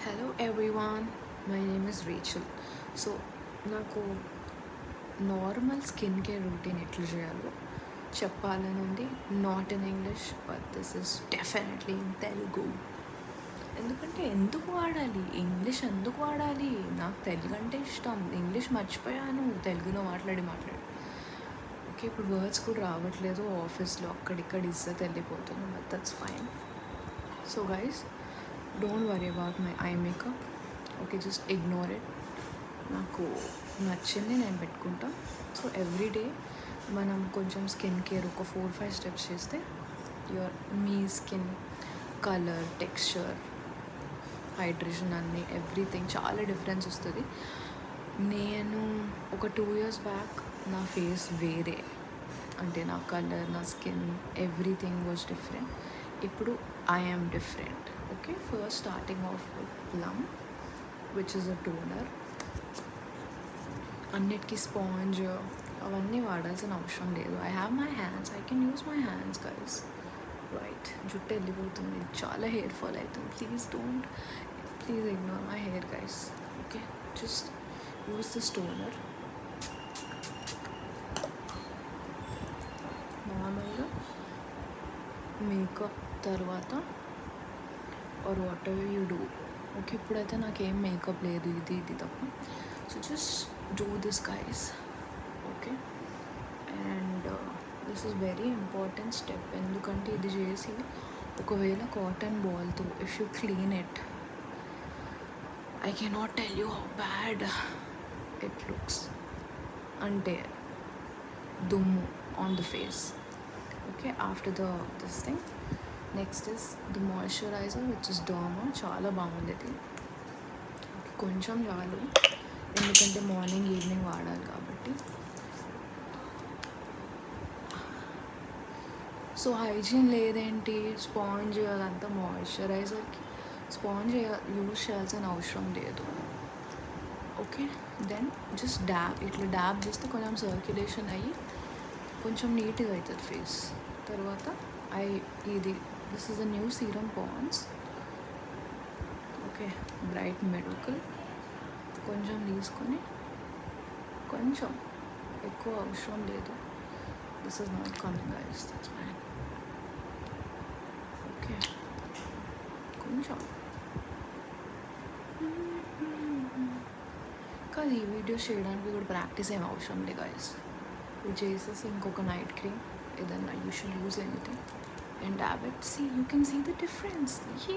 Hello everyone, my name is Rachel. So నాకు normal skin care routine ఎట్లా చేయాలో చెప్పాలని ఉంది. Not in English, but this is definitely in Telugu. ఎందుకంటే ఎందుకు వాడాలి ఇంగ్లీష్? ఎందుకు వాడాలి? నాకు తెలుగు అంటే ఇష్టం. ఇంగ్లీష్ మర్చిపోయాను తెలుగులో మాట్లాడి. ఓకే, ఇప్పుడు వర్డ్స్ కూడా రావట్లేదు. ఆఫీస్లో అక్కడిక్కడ ఇజ్జత్ వెళ్ళిపోతుంది, but that's fine. So guys, don't worry about my eye makeup. Okay, just ignore it. నాకు నచ్చింది నేను పెట్టుకుంటా. సో ఎవ్రీడే మనం కొంచెం స్కిన్ కేర్ ఒక 4-5 స్టెప్స్ చేస్తే మీ స్కిన్ కలర్, టెక్స్చర్, హైడ్రేషన్ అన్నీ ఎవ్రీథింగ్ చాలా డిఫరెన్స్ వస్తుంది. నేను ఒక 2 years బ్యాక్ నా ఫేస్ వేరే, అంటే నా కలర్, నా స్కిన్, ఎవ్రీథింగ్ వాజ్ డిఫరెంట్. ఇప్పుడు I am different. Okay, first starting of Plum, which is a toner. అన్నిటికీ స్పాంజ్ అవన్నీ వాడాల్సిన అవసరం లేదు. I have my hands, I can use my hands guys. Right, జుట్టు వెళ్ళిపోతుంది, చాలా హెయిర్ ఫాల్ అవుతుంది. Please ignore my hair guys. Okay, just use this toner. నార్మల్గా మేకప్ తర్వాత or whatever you do. Okay, ఇప్పుడైతే నాకేం మేకప్ లేదు, ఇది తప్ప. So just do this guys. Okay, and this is very important step. ఎందుకంటే ఇది చేసి ఒకవేళ కాటన్ బాల్తో if you clean it, I cannot tell you how bad it looks. అంటే దుమ్ము on the face. Okay, after this thing, next is the moisturiser which is derma. చాలా బాగుంది ఇది. కొంచెం చాలు, ఎందుకంటే మార్నింగ్ ఈవినింగ్ వాడాలి కాబట్టి. సో హైజీన్ లేదేంటి, స్పాంజ్ అదంతా మాయిశ్చరైజర్కి స్పాంజ్ యూజ్ చేయాల్సిన అవసరం లేదు. ఓకే, దెన్ జస్ట్ డ్యాబ్, ఇట్లా డ్యాబ్ చేస్తే కొంచెం సర్క్యులేషన్ అయ్యి కొంచెం నీట్గా అవుతుంది ఫేస్. తర్వాత this is a new serum Pond's. Okay, bright medical. కొంచెం తీసుకొని, కొంచెం ఎక్కువ అవసరం లేదు. This is not coming guys, that's fine. Okay, కొంచెం కాదు, ఈ వీడియోస్ చేయడానికి కూడా ప్రాక్టీస్ ఏం అవసరం లేదు గైస్. ఇది చేసేసి ఇంకొక నైట్ క్రీమ్ ఏదన్నా, you should use anything and dab it. See, you can see the difference. యే.